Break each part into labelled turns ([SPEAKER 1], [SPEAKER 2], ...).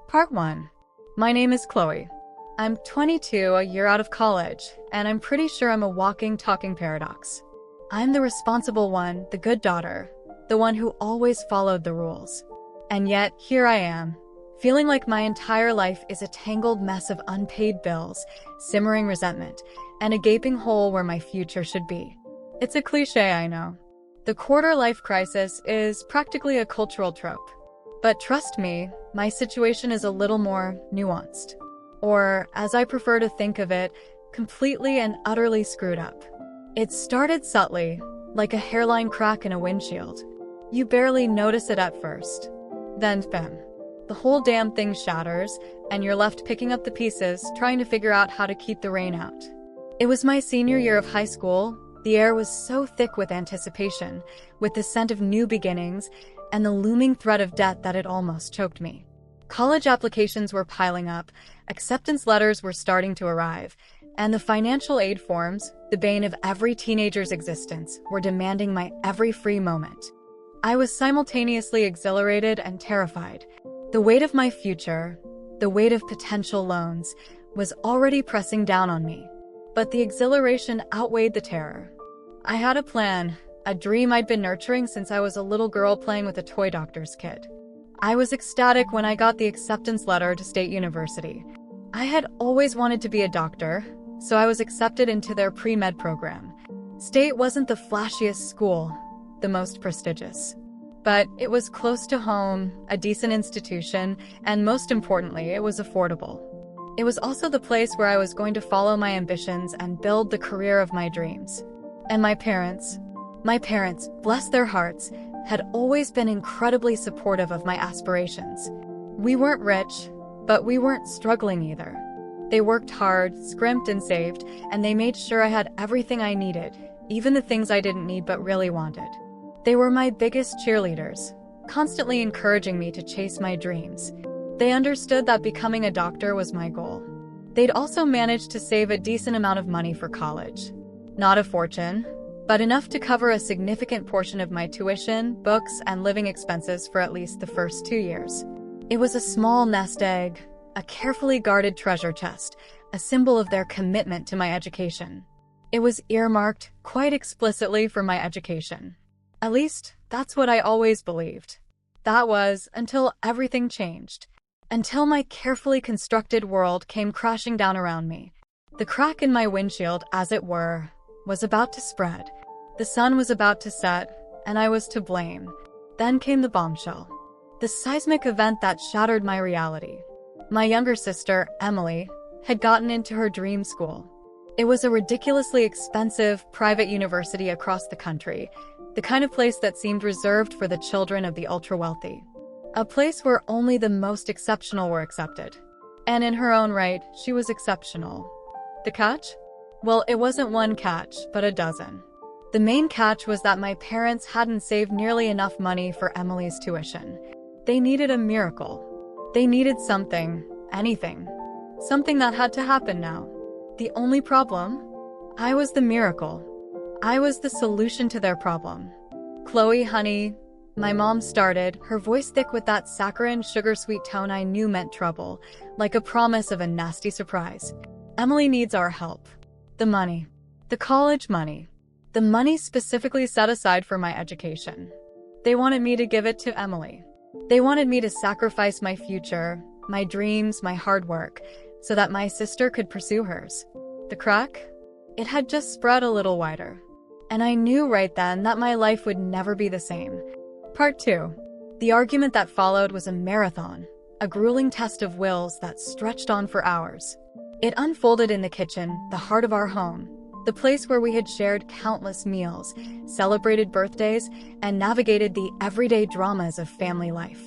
[SPEAKER 1] Part 1. My name is Chloe. I'm 22, a year out of college, and I'm pretty sure I'm a walking, talking paradox. I'm the responsible one, the good daughter, the one who always followed the rules. And yet, here I am, feeling like my entire life is a tangled mess of unpaid bills, simmering resentment, and a gaping hole where my future should be. It's a cliche, I know. The quarter-life crisis is practically a cultural trope. But trust me, my situation is a little more nuanced. Or, as I prefer to think of it, completely and utterly screwed up. It started subtly, like a hairline crack in a windshield. You barely notice it at first. Then, bam. The whole damn thing shatters, and you're left picking up the pieces, trying to figure out how to keep the rain out. It was my senior year of high school. The air was so thick with anticipation, with the scent of new beginnings, and the looming threat of debt that it almost choked me. College applications were piling up, acceptance letters were starting to arrive, and the financial aid forms, the bane of every teenager's existence, were demanding my every free moment. I was simultaneously exhilarated and terrified. The weight of my future, the weight of potential loans, was already pressing down on me. But the exhilaration outweighed the terror. I had a plan, a dream I'd been nurturing since I was a little girl playing with a toy doctor's kit. I was ecstatic when I got the acceptance letter to State University. I had always wanted to be a doctor, so I was accepted into their pre-med program. State wasn't the flashiest school, the most prestigious. But it was close to home, a decent institution, and most importantly, it was affordable. It was also the place where I was going to follow my ambitions and build the career of my dreams. And my parents, bless their hearts, had always been incredibly supportive of my aspirations. We weren't rich, but we weren't struggling either. They worked hard, scrimped and saved, and they made sure I had everything I needed, even the things I didn't need but really wanted. They were my biggest cheerleaders, constantly encouraging me to chase my dreams. They understood that becoming a doctor was my goal. They'd also managed to save a decent amount of money for college. Not a fortune, but enough to cover a significant portion of my tuition, books, and living expenses for at least the first 2 years. It was a small nest egg, a carefully guarded treasure chest, a symbol of their commitment to my education. It was earmarked, quite explicitly, for my education. At least, that's what I always believed. That was, until everything changed. Until my carefully constructed world came crashing down around me. The crack in my windshield, as it were, was about to spread. The sun was about to set, and I was to blame. Then came the bombshell. The seismic event that shattered my reality. My younger sister, Emily, had gotten into her dream school. It was a ridiculously expensive, private university across the country, the kind of place that seemed reserved for the children of the ultra-wealthy. A place where only the most exceptional were accepted. And in her own right, she was exceptional. The catch? Well, it wasn't one catch, but a dozen. The main catch was that my parents hadn't saved nearly enough money for Emily's tuition. They needed a miracle. They needed something, anything. Something that had to happen now. The only problem? I was the miracle. I was the solution to their problem. Chloe, honey, my mom started, her voice thick with that saccharine, sugar-sweet tone I knew meant trouble, like a promise of a nasty surprise. Emily needs our help. The money. The college money. The money specifically set aside for my education. They wanted me to give it to Emily. They wanted me to sacrifice my future, my dreams, my hard work, so that my sister could pursue hers. The crack? It had just spread a little wider. And I knew right then that my life would never be the same. Part 2. The argument that followed was a marathon, a grueling test of wills that stretched on for hours. It unfolded in the kitchen, the heart of our home, the place where we had shared countless meals, celebrated birthdays, and navigated the everyday dramas of family life.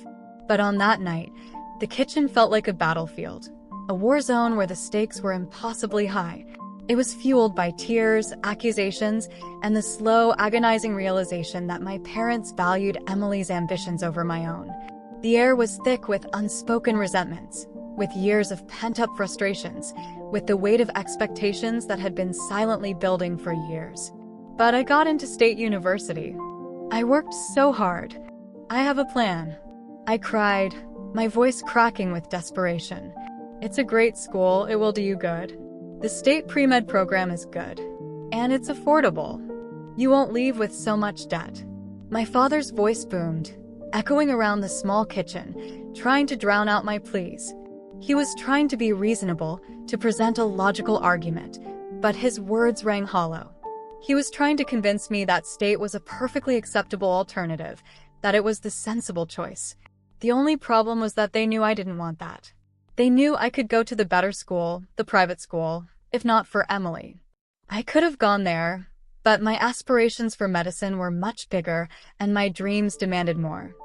[SPEAKER 1] But on that night, the kitchen felt like a battlefield, a war zone where the stakes were impossibly high. It was fueled by tears, accusations, and the slow, agonizing realization that my parents valued Emily's ambitions over my own. The air was thick with unspoken resentments, with years of pent-up frustrations, with the weight of expectations that had been silently building for years. But I got into State University. I worked so hard. I have a plan. I cried. my voice cracking with desperation. It's a great school, it will do you good. The state pre-med program is good. And it's affordable. You won't leave with so much debt. My father's voice boomed, echoing around the small kitchen, trying to drown out my pleas. He was trying to be reasonable, to present a logical argument, but his words rang hollow. He was trying to convince me that state was a perfectly acceptable alternative, that it was the sensible choice. The only problem was that they knew I didn't want that. They knew I could go to the better school, the private school, if not for Emily. I could have gone there, but my aspirations for medicine were much bigger and my dreams demanded more.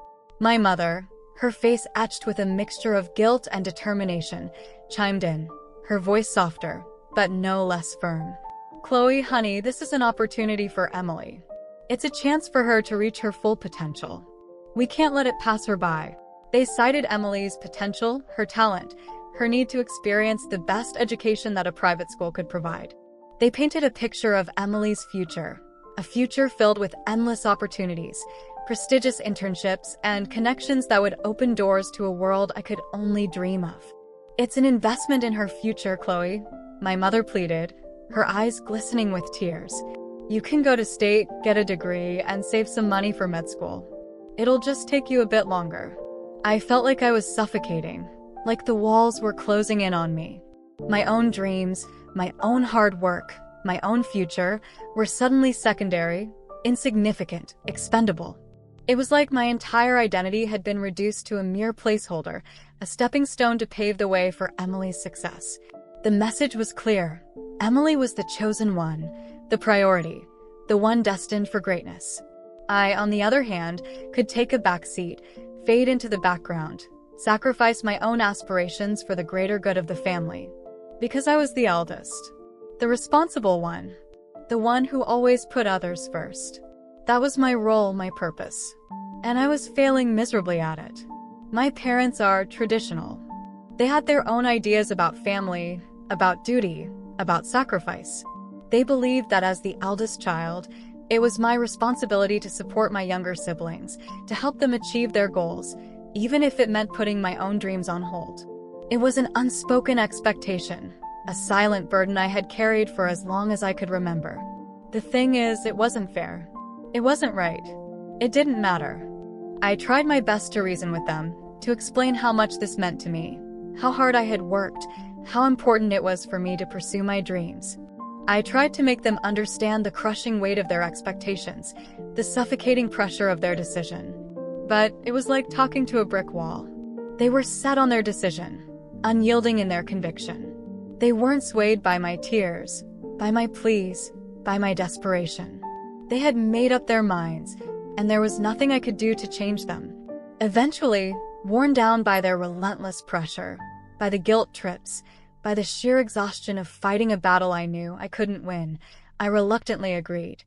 [SPEAKER 1] My mother, her face etched with a mixture of guilt and determination, chimed in, her voice softer, but no less firm. Chloe, honey, this is an opportunity for Emily. It's a chance for her to reach her full potential. We can't let it pass her by. They cited Emily's potential, her talent, her need to experience the best education that a private school could provide. They painted a picture of Emily's future, a future filled with endless opportunities, prestigious internships, and connections that would open doors to a world I could only dream of. It's an investment in her future, Chloe, my mother pleaded, her eyes glistening with tears. You can go to state, get a degree, and save some money for med school. It'll just take you a bit longer. I felt like I was suffocating, like the walls were closing in on me. My own dreams, my own hard work, my own future were suddenly secondary, insignificant, expendable. It was like my entire identity had been reduced to a mere placeholder, a stepping stone to pave the way for Emily's success. The message was clear. Emily was the chosen one, the priority, the one destined for greatness. I, on the other hand, could take a back seat, fade into the background, sacrifice my own aspirations for the greater good of the family. Because I was the eldest, the responsible one, the one who always put others first. That was my role, my purpose. And I was failing miserably at it. My parents are traditional. They had their own ideas about family, about duty, about sacrifice. They believed that as the eldest child, it was my responsibility to support my younger siblings, to help them achieve their goals, even if it meant putting my own dreams on hold. It was an unspoken expectation, a silent burden I had carried for as long as I could remember. The thing is, it wasn't fair. It wasn't right. It didn't matter. I tried my best to reason with them, to explain how much this meant to me, how hard I had worked, how important it was for me to pursue my dreams. I tried to make them understand the crushing weight of their expectations, the suffocating pressure of their decision. But it was like talking to a brick wall. They were set on their decision, unyielding in their conviction. They weren't swayed by my tears, by my pleas, by my desperation. They had made up their minds, and there was nothing I could do to change them. Eventually, worn down by their relentless pressure, by the guilt trips, by the sheer exhaustion of fighting a battle I knew I couldn't win, I reluctantly agreed.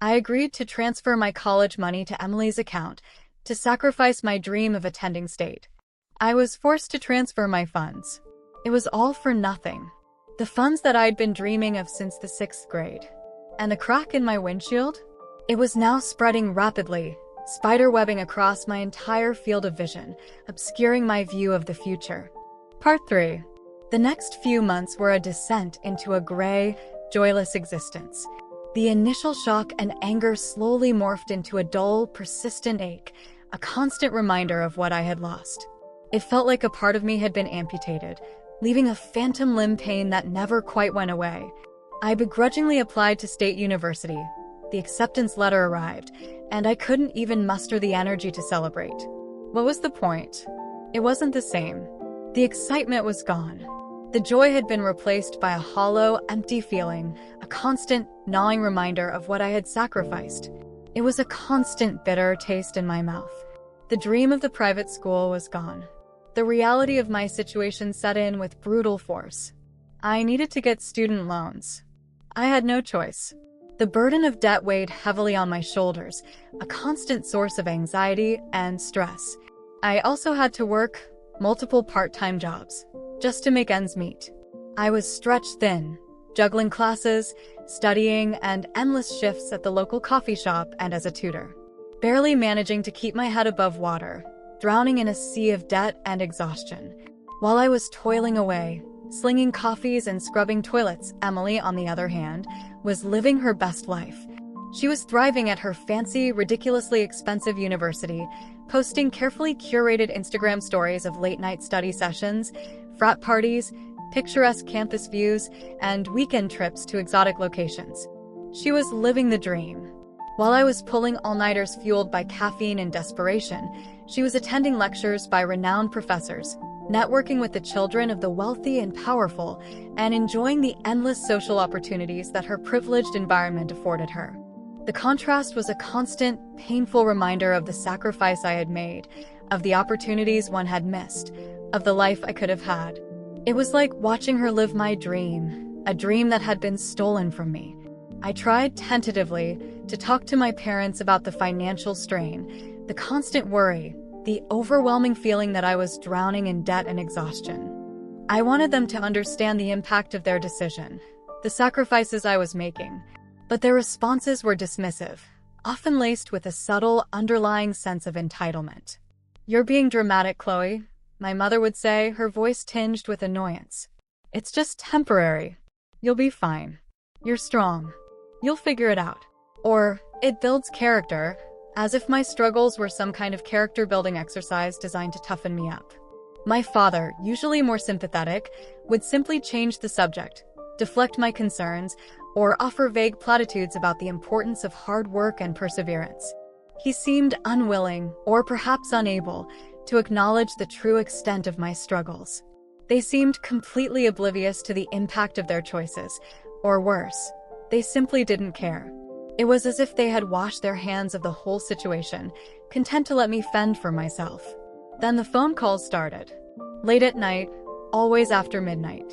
[SPEAKER 1] I agreed to transfer my college money to Emily's account, to sacrifice my dream of attending state. I was forced to transfer my funds. It was all for nothing. The funds that I'd been dreaming of since the 6th grade. And the crack in my windshield? It was now spreading rapidly, spiderwebbing across my entire field of vision, obscuring my view of the future. Part 3. The next few months were a descent into a gray, joyless existence. The initial shock and anger slowly morphed into a dull, persistent ache, a constant reminder of what I had lost. It felt like a part of me had been amputated, leaving a phantom limb pain that never quite went away. I begrudgingly applied to State University. The acceptance letter arrived, and I couldn't even muster the energy to celebrate. What was the point? It wasn't the same. The excitement was gone. The joy had been replaced by a hollow, empty feeling, a constant, gnawing reminder of what I had sacrificed. It was a constant, bitter taste in my mouth. The dream of the private school was gone. The reality of my situation set in with brutal force. I needed to get student loans. I had no choice. The burden of debt weighed heavily on my shoulders, a constant source of anxiety and stress. I also had to work multiple part-time jobs, just to make ends meet. I was stretched thin, juggling classes, studying, and endless shifts at the local coffee shop and as a tutor. Barely managing to keep my head above water, drowning in a sea of debt and exhaustion. While I was toiling away, slinging coffees and scrubbing toilets, Emily, on the other hand, was living her best life. She was thriving at her fancy, ridiculously expensive university, posting carefully curated Instagram stories of late-night study sessions, frat parties, picturesque campus views, and weekend trips to exotic locations. She was living the dream. While I was pulling all-nighters fueled by caffeine and desperation, she was attending lectures by renowned professors, networking with the children of the wealthy and powerful, and enjoying the endless social opportunities that her privileged environment afforded her. The contrast was a constant, painful reminder of the sacrifice I had made, of the opportunities one had missed, of the life I could have had. It was like watching her live my dream, a dream that had been stolen from me. I tried tentatively to talk to my parents about the financial strain, the constant worry, the overwhelming feeling that I was drowning in debt and exhaustion. I wanted them to understand the impact of their decision, the sacrifices I was making, but their responses were dismissive, often laced with a subtle, underlying sense of entitlement. "You're being dramatic, Chloe," my mother would say, her voice tinged with annoyance. "It's just temporary. You'll be fine. You're strong. You'll figure it out." Or, "It builds character," as if my struggles were some kind of character-building exercise designed to toughen me up. My father, usually more sympathetic, would simply change the subject, deflect my concerns, or offer vague platitudes about the importance of hard work and perseverance. He seemed unwilling, or perhaps unable, to acknowledge the true extent of my struggles. They seemed completely oblivious to the impact of their choices, or worse, they simply didn't care. It was as if they had washed their hands of the whole situation, content to let me fend for myself. Then the phone calls started. Late at night, always after midnight.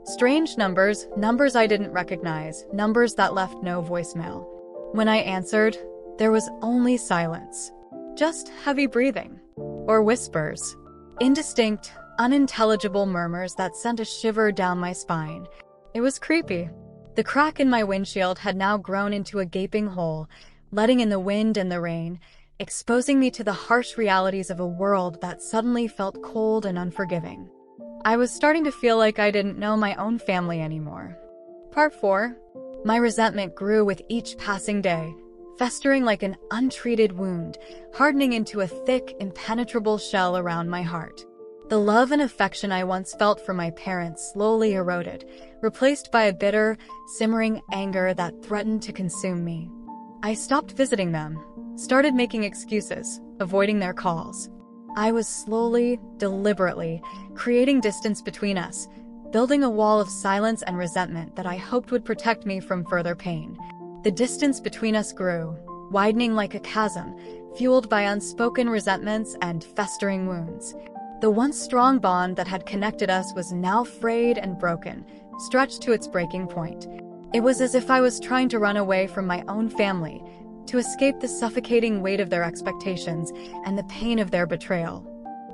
[SPEAKER 1] Strange numbers I didn't recognize, numbers that left no voicemail. When I answered, there was only silence. Just heavy breathing. Or whispers. Indistinct, unintelligible murmurs that sent a shiver down my spine. It was creepy. The crack in my windshield had now grown into a gaping hole, letting in the wind and the rain, exposing me to the harsh realities of a world that suddenly felt cold and unforgiving. I was starting to feel like I didn't know my own family anymore. Part 4. My resentment grew with each passing day, festering like an untreated wound, hardening into a thick, impenetrable shell around my heart. The love and affection I once felt for my parents slowly eroded, replaced by a bitter, simmering anger that threatened to consume me. I stopped visiting them, started making excuses, avoiding their calls. I was slowly, deliberately, creating distance between us, building a wall of silence and resentment that I hoped would protect me from further pain. The distance between us grew, widening like a chasm, fueled by unspoken resentments and festering wounds. The once strong bond that had connected us was now frayed and broken, stretched to its breaking point. It was as if I was trying to run away from my own family, to escape the suffocating weight of their expectations and the pain of their betrayal.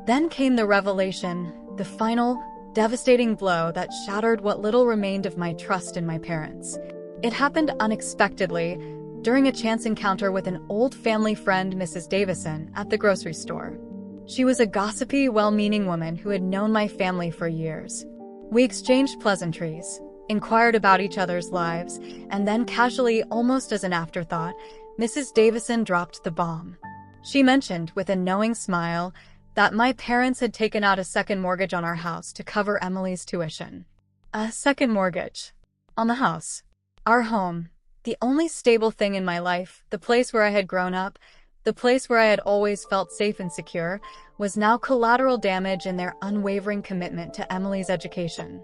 [SPEAKER 1] Then came the revelation, the final, devastating blow that shattered what little remained of my trust in my parents. It happened unexpectedly, during a chance encounter with an old family friend, Mrs. Davison, at the grocery store. She was a gossipy, well-meaning woman who had known my family for years. We exchanged pleasantries, inquired about each other's lives, and then casually, almost as an afterthought, Mrs. Davison dropped the bomb. She mentioned, with a knowing smile, that my parents had taken out a second mortgage on our house to cover Emily's tuition. A second mortgage. On the house. Our home. The only stable thing in my life, the place where I had grown up, the place where I had always felt safe and secure, was now collateral damage in their unwavering commitment to Emily's education.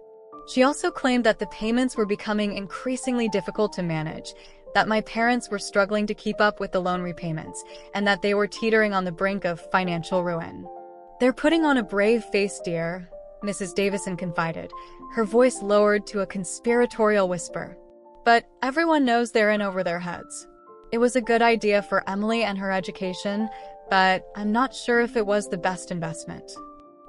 [SPEAKER 1] She also claimed that the payments were becoming increasingly difficult to manage, that my parents were struggling to keep up with the loan repayments, and that they were teetering on the brink of financial ruin. "They're putting on a brave face, dear," Mrs. Davison confided, her voice lowered to a conspiratorial whisper. "But everyone knows they're in over their heads. It was a good idea for Emily and her education, but I'm not sure if it was the best investment.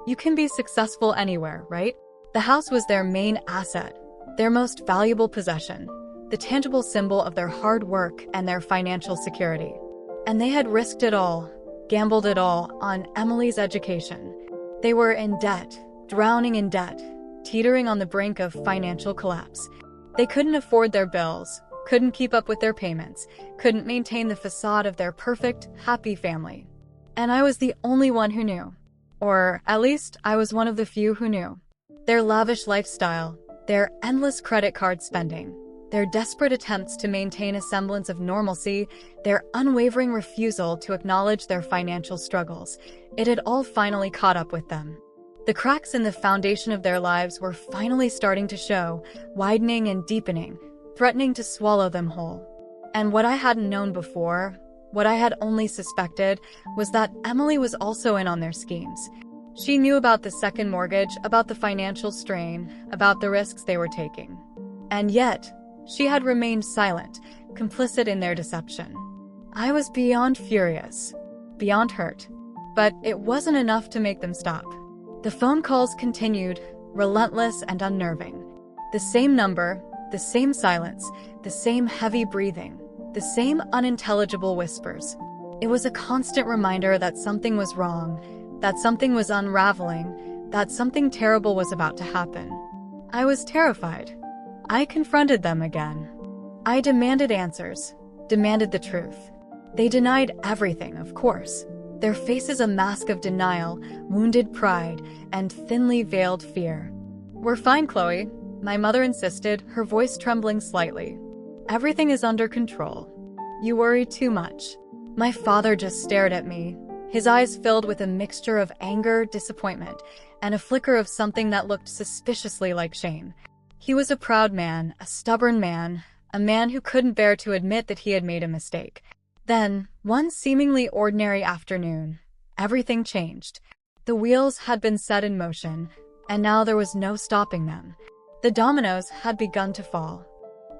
[SPEAKER 1] You can be successful anywhere, right?" The house was their main asset, their most valuable possession, the tangible symbol of their hard work and their financial security. And they had risked it all, gambled it all on Emily's education. They were in debt, drowning in debt, teetering on the brink of financial collapse. They couldn't afford their bills, couldn't keep up with their payments, couldn't maintain the facade of their perfect, happy family. And I was the only one who knew. Or, at least, I was one of the few who knew. Their lavish lifestyle, their endless credit card spending, their desperate attempts to maintain a semblance of normalcy, their unwavering refusal to acknowledge their financial struggles, it had all finally caught up with them. The cracks in the foundation of their lives were finally starting to show, widening and deepening, threatening to swallow them whole. And what I hadn't known before, what I had only suspected, was that Emily was also in on their schemes. She knew about the second mortgage, about the financial strain, about the risks they were taking. And yet, she had remained silent, complicit in their deception. I was beyond furious, beyond hurt. But it wasn't enough to make them stop. The phone calls continued, relentless and unnerving. The same number, the same silence, the same heavy breathing, the same unintelligible whispers. It was a constant reminder that something was wrong, that something was unraveling, that something terrible was about to happen. I was terrified. I confronted them again. I demanded answers, demanded the truth. They denied everything, of course. Their faces a mask of denial, wounded pride, and thinly veiled fear. "We're fine, Chloe," my mother insisted, her voice trembling slightly. "Everything is under control. You worry too much." My father just stared at me, his eyes filled with a mixture of anger, disappointment, and a flicker of something that looked suspiciously like shame. He was a proud man, a stubborn man, a man who couldn't bear to admit that he had made a mistake. Then, one seemingly ordinary afternoon, everything changed. The wheels had been set in motion, and now there was no stopping them. The dominoes had begun to fall.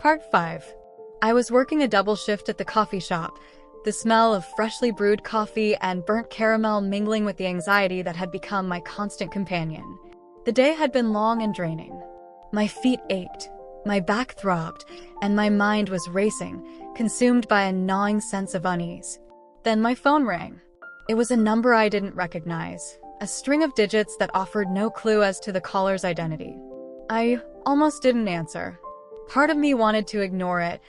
[SPEAKER 1] Part 5. I was working a double shift at the coffee shop, the smell of freshly brewed coffee and burnt caramel mingling with the anxiety that had become my constant companion. The day had been long and draining. My feet ached, my back throbbed, and my mind was racing, consumed by a gnawing sense of unease. Then my phone rang. It was a number I didn't recognize, a string of digits that offered no clue as to the caller's identity. I almost didn't answer. Part of me wanted to ignore it,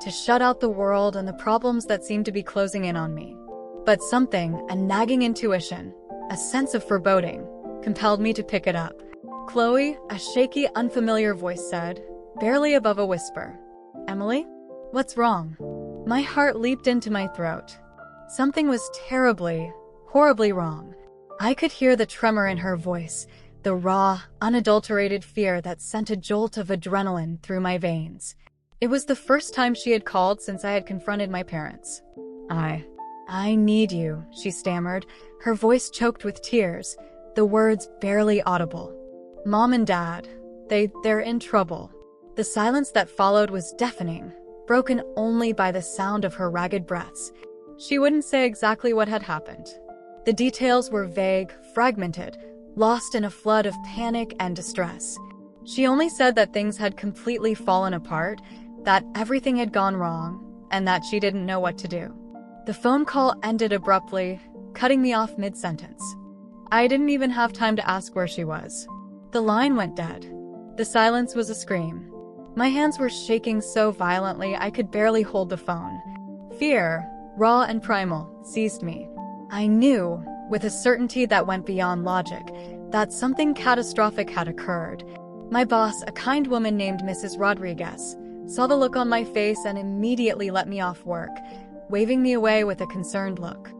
[SPEAKER 1] to shut out the world and the problems that seemed to be closing in on me. But something, a nagging intuition, a sense of foreboding, compelled me to pick it up. "Chloe," a shaky, unfamiliar voice said, barely above a whisper. "Emily? What's wrong?" My heart leaped into my throat. Something was terribly, horribly wrong. I could hear the tremor in her voice, the raw, unadulterated fear that sent a jolt of adrenaline through my veins. It was the first time she had called since I had confronted my parents. I need you," she stammered, her voice choked with tears, the words barely audible. "Mom and Dad, they're in trouble." The silence that followed was deafening, broken only by the sound of her ragged breaths. She wouldn't say exactly what had happened. The details were vague, fragmented, lost in a flood of panic and distress. She only said that things had completely fallen apart, that everything had gone wrong, and that she didn't know what to do. The phone call ended abruptly, cutting me off mid-sentence. I didn't even have time to ask where she was. The line went dead. The silence was a scream. My hands were shaking so violently I could barely hold the phone. Fear, raw and primal, seized me. I knew, with a certainty that went beyond logic, that something catastrophic had occurred. My boss, a kind woman named Mrs. Rodriguez, saw the look on my face and immediately let me off work, waving me away with a concerned look.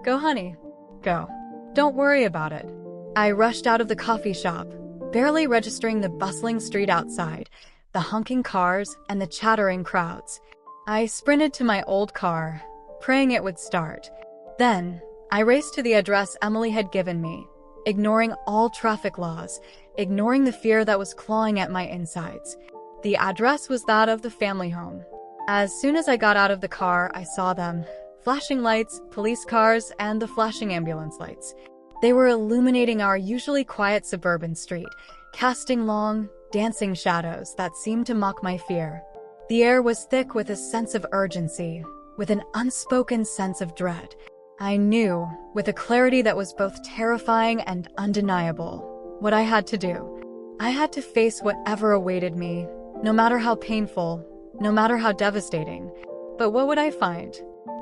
[SPEAKER 1] "Go, honey. Go. Don't worry about it." I rushed out of the coffee shop, barely registering the bustling street outside, the honking cars and the chattering crowds. I sprinted to my old car, praying it would start. Then, I raced to the address Emily had given me, ignoring all traffic laws, ignoring the fear that was clawing at my insides. The address was that of the family home. As soon as I got out of the car, I saw them, flashing lights, police cars, and the flashing ambulance lights. They were illuminating our usually quiet suburban street, casting long, dancing shadows that seemed to mock my fear. The air was thick with a sense of urgency, with an unspoken sense of dread. I knew, with a clarity that was both terrifying and undeniable, what I had to do. I had to face whatever awaited me, no matter how painful, no matter how devastating. But what would I find?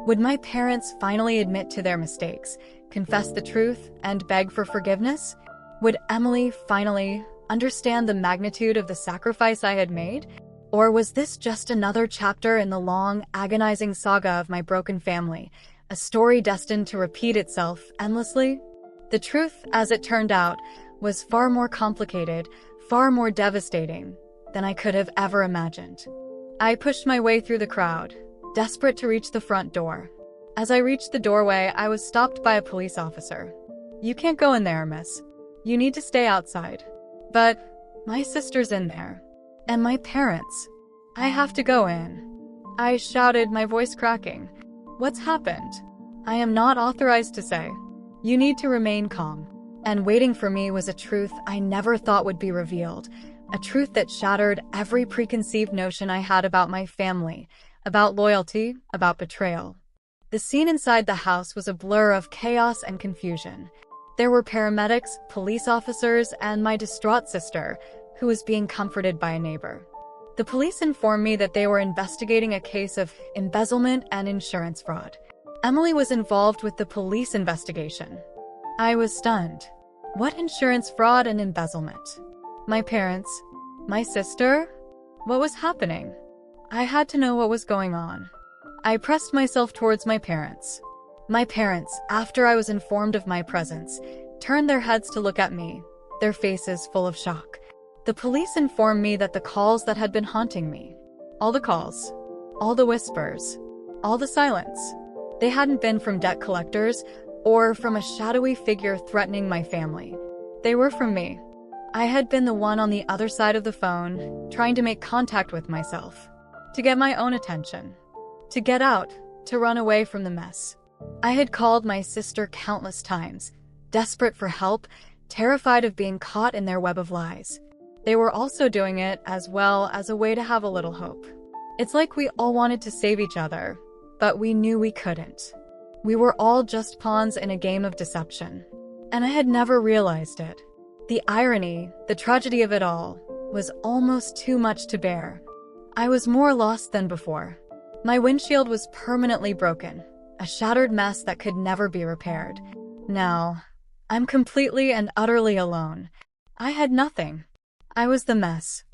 [SPEAKER 1] Would my parents finally admit to their mistakes, confess the truth, and beg for forgiveness? Would Emily finally understand the magnitude of the sacrifice I had made? Or was this just another chapter in the long, agonizing saga of my broken family, a story destined to repeat itself endlessly? The truth, as it turned out, was far more complicated, far more devastating than I could have ever imagined. I pushed my way through the crowd, desperate to reach the front door. As I reached the doorway, I was stopped by a police officer. "You can't go in there, miss. You need to stay outside." "But my sister's in there. And my parents. I have to go in." I shouted, my voice cracking. "What's happened?" "I am not authorized to say. You need to remain calm." And waiting for me was a truth I never thought would be revealed, a truth that shattered every preconceived notion I had about my family, about loyalty, about betrayal. The scene inside the house was a blur of chaos and confusion. There were paramedics, police officers, and my distraught sister, who was being comforted by a neighbor. The police informed me that they were investigating a case of embezzlement and insurance fraud. Emily was involved with the police investigation. I was stunned. What insurance fraud and embezzlement? My parents? My sister? What was happening? I had to know what was going on. I pressed myself towards my parents. My parents, after I was informed of my presence, turned their heads to look at me, their faces full of shock. The police informed me that the calls that had been haunting me, all the calls, all the whispers, all the silence, they hadn't been from debt collectors or from a shadowy figure threatening my family. They were from me. I had been the one on the other side of the phone, trying to make contact with myself, to get my own attention, to get out, to run away from the mess. I had called my sister countless times, desperate for help, terrified of being caught in their web of lies. They were also doing it as well as a way to have a little hope. It's like we all wanted to save each other, but we knew we couldn't. We were all just pawns in a game of deception. And I had never realized it. The irony, the tragedy of it all, was almost too much to bear. I was more lost than before. My windshield was permanently broken, a shattered mess that could never be repaired. Now, I'm completely and utterly alone. I had nothing. I was the mess.